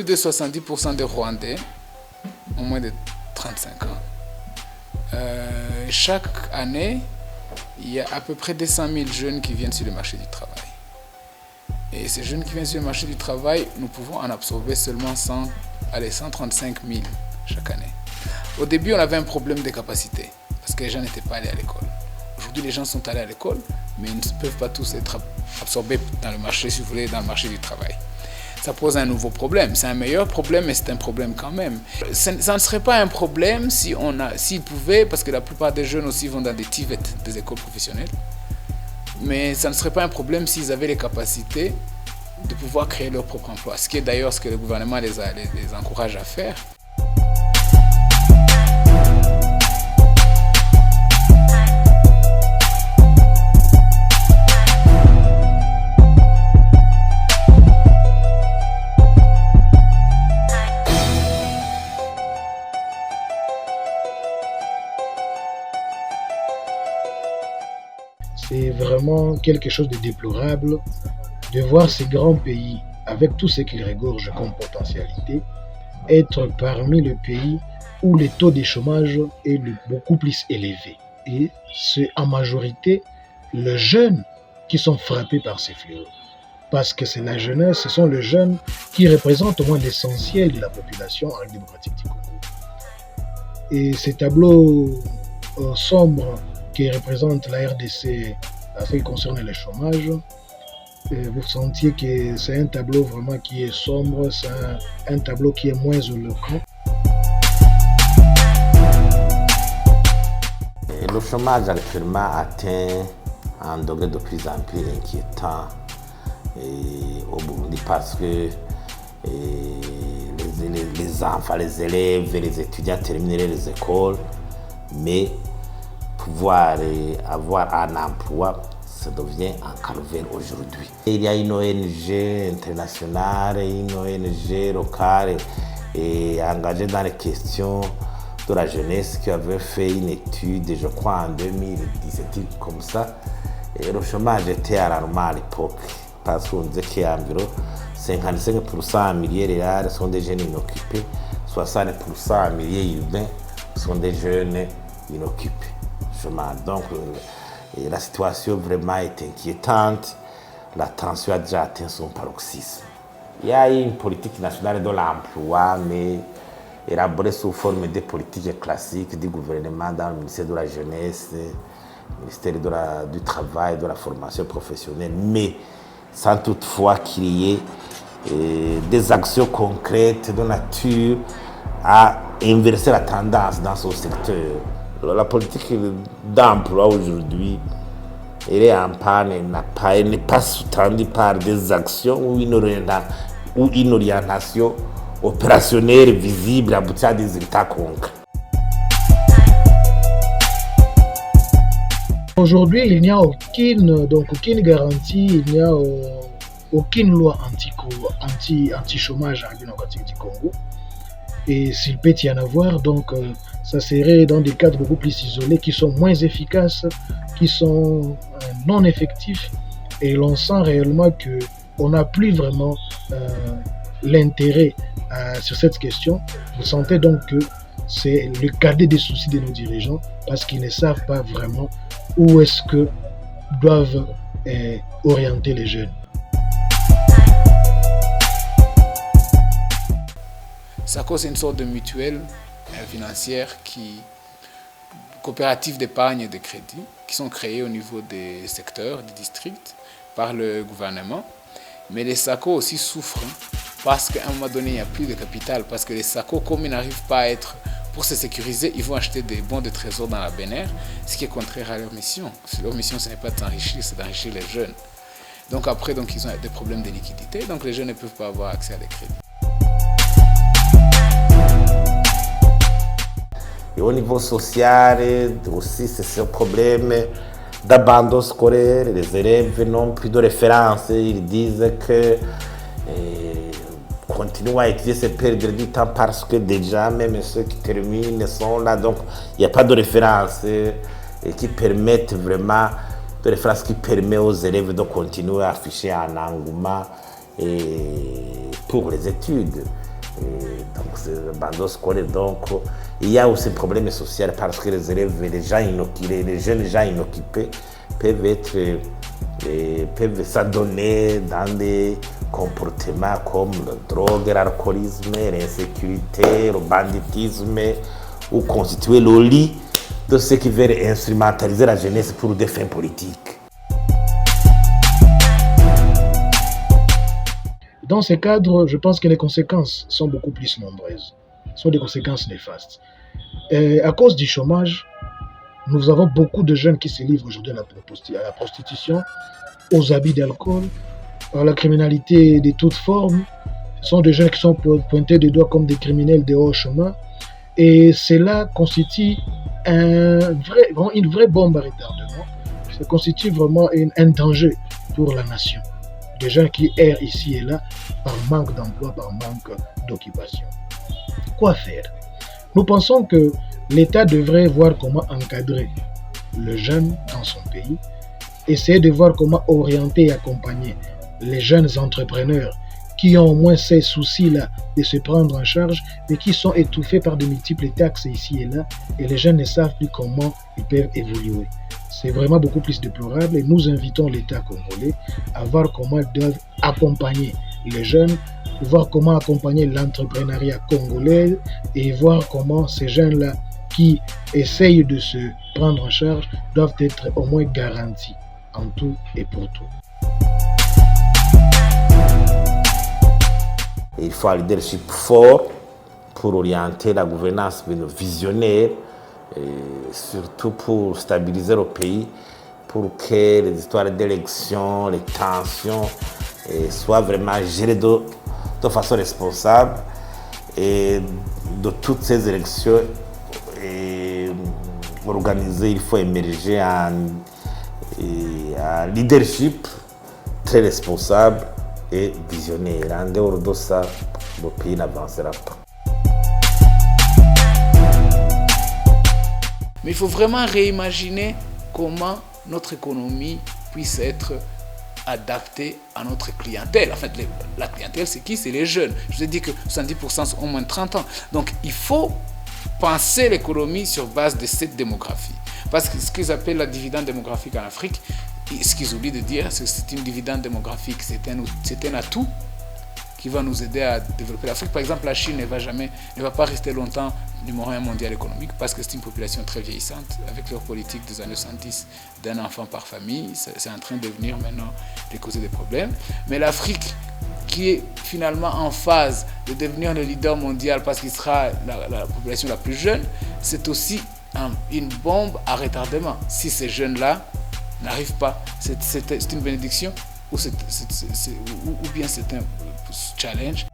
de 70% des Rwandais ont moins de 35 ans. Chaque année, il y a à peu près 200 000 jeunes qui viennent sur le marché du travail. Et ces jeunes qui viennent sur le marché du travail, nous pouvons en absorber seulement 135 000 chaque année. Au début, on avait un problème de capacité, parce que les gens n'étaient pas allés à l'école. Aujourd'hui, les gens sont allés à l'école, mais ils ne peuvent pas tous être absorbés dans le marché, si vous voulez, dans le marché du travail. Ça pose un nouveau problème. C'est un meilleur problème, mais c'est un problème quand même. Ça ne serait pas un problème s'ils pouvaient, parce que la plupart des jeunes aussi vont dans des TVET, des écoles professionnelles. Mais ça ne serait pas un problème s'ils avaient les capacités de pouvoir créer leur propre emploi. Ce qui est d'ailleurs ce que le gouvernement les encourage à faire. C'est vraiment quelque chose de déplorable de voir ces grands pays, avec tout ce qu'ils regorgent comme potentialité, être parmi les pays où le taux de chômage est beaucoup plus élevé. Et c'est en majorité les jeunes qui sont frappés par ces fléaux. Parce que c'est la jeunesse, ce sont les jeunes qui représentent au moins l'essentiel de la population en République démocratique du Congo. Et ces tableaux sombres qui représentent la RDC en ce qui concerne le chômage, vous sentiez que c'est un tableau vraiment qui est sombre, c'est un tableau qui est moins éloquent. Le chômage actuellement atteint un degré de plus en plus inquiétant au Burundi parce que les enfants, les élèves, les étudiants termineraient les écoles, mais pouvoir avoir un emploi, ça devient un calvaire aujourd'hui. Il y a une ONG internationale, une ONG locale engagée dans les questions de la jeunesse qui avait fait une étude, je crois en 2017, comme ça. Et le chômage était alarmant à l'époque parce qu'on disait qu'il y a environ 55% en milieu rural sont des jeunes inoccupés, 60% en milieu urbain sont des jeunes inoccupés. Donc la situation vraiment est inquiétante. La tension a déjà atteint son paroxysme. Il y a une politique nationale de l'emploi, mais élaborée sous forme de politique classique du gouvernement dans le ministère de la Jeunesse, le ministère du Travail, de la formation professionnelle, mais sans toutefois qu'il y ait des actions concrètes de nature à inverser la tendance dans ce secteur. La politique d'emploi aujourd'hui, elle est en panne, elle n'est pas sous-tendue par des actions ou une orientation opérationnelle visible aboutir à des résultats concrets. Aujourd'hui, il n'y a aucune garantie, il n'y a aucune loi anti-chômage en République démocratique du Congo. Et s'il peut y en avoir, ça serait dans des cadres beaucoup plus isolés, qui sont moins efficaces, qui sont non effectifs. Et l'on sent réellement qu'on n'a plus vraiment l'intérêt sur cette question. Vous sentez donc que c'est le cadet des soucis de nos dirigeants parce qu'ils ne savent pas vraiment où est-ce que doivent orienter les jeunes. SACO, c'est une sorte de mutuelle financière coopérative d'épargne et de crédit qui sont créées au niveau des secteurs, des districts, par le gouvernement. Mais les SACO aussi souffrent parce qu'à un moment donné, il n'y a plus de capital. Parce que les SACO, comme ils n'arrivent pas à être, pour se sécuriser, ils vont acheter des bons de trésor dans la BNR, ce qui est contraire à leur mission. Leur mission, ce n'est pas de s'enrichir, c'est d'enrichir les jeunes. Donc après, ils ont des problèmes de liquidité, donc les jeunes ne peuvent pas avoir accès à des crédits. Et au niveau social aussi, c'est ce problème d'abandon scolaire. Les élèves n'ont plus de référence. Ils disent que continuer à étudier, c'est perdre du temps parce que déjà, même ceux qui terminent sont là. Donc, il n'y a pas de référence qui permettent vraiment, de référence qui permet aux élèves de continuer à afficher un engouement pour les études. Donc c'est bando scolaire. Donc il y a aussi un problème social parce que les élèves, les jeunes gens inoccupés peuvent s'adonner dans des comportements comme la drogue, l'alcoolisme, l'insécurité, le banditisme, ou constituer le lit de ceux qui veulent instrumentaliser la jeunesse pour des fins politiques. Dans ces cadres, je pense que les conséquences sont beaucoup plus nombreuses. Ce sont des conséquences néfastes. Et à cause du chômage, nous avons beaucoup de jeunes qui se livrent aujourd'hui à la prostitution, aux abus d'alcool, à la criminalité de toutes formes. Ce sont des jeunes qui sont pointés du doigt comme des criminels de haut chemin. Et cela constitue une vraie bombe à retardement. Ça constitue vraiment un danger pour la nation. Des gens qui errent ici et là par manque d'emploi, par manque d'occupation. Quoi faire? Nous pensons que l'État devrait voir comment encadrer le jeune dans son pays, essayer de voir comment orienter et accompagner les jeunes entrepreneurs qui ont au moins ces soucis-là de se prendre en charge, mais qui sont étouffés par de multiples taxes ici et là, et les jeunes ne savent plus comment ils peuvent évoluer. C'est vraiment beaucoup plus déplorable et nous invitons l'État congolais à voir comment ils doivent accompagner les jeunes, voir comment accompagner l'entrepreneuriat congolais et voir comment ces jeunes-là qui essayent de se prendre en charge doivent être au moins garantis en tout et pour tout. Il faut un leadership fort pour orienter la gouvernance visionnaire, et surtout pour stabiliser le pays, pour que les histoires d'élections, les tensions soient vraiment gérées de façon responsable. Et de toutes ces élections organisées, il faut émerger un leadership très responsable et visionnaire. En dehors de ça, le pays n'avancera pas. Mais il faut vraiment réimaginer comment notre économie puisse être adaptée à notre clientèle. En fait, la clientèle, c'est qui? C'est les jeunes. Je vous ai dit que 70% ont moins de 30 ans. Donc, il faut penser l'économie sur base de cette démographie. Parce que ce qu'ils appellent la dividende démographique en Afrique, ce qu'ils oublient de dire, c'est que c'est une dividende démographique, c'est un atout qui va nous aider à développer l'Afrique. Par exemple, la Chine ne va pas rester longtemps numéro 1 mondial économique parce que c'est une population très vieillissante. Avec leur politique des années 70 d'un enfant par famille, c'est en train de devenir maintenant de causer des problèmes. Mais l'Afrique, qui est finalement en phase de devenir le leader mondial parce qu'il sera la population la plus jeune, c'est aussi une bombe à retardement. Si ces jeunes-là n'arrivent pas, c'est une bénédiction ou bien c'est un challenge.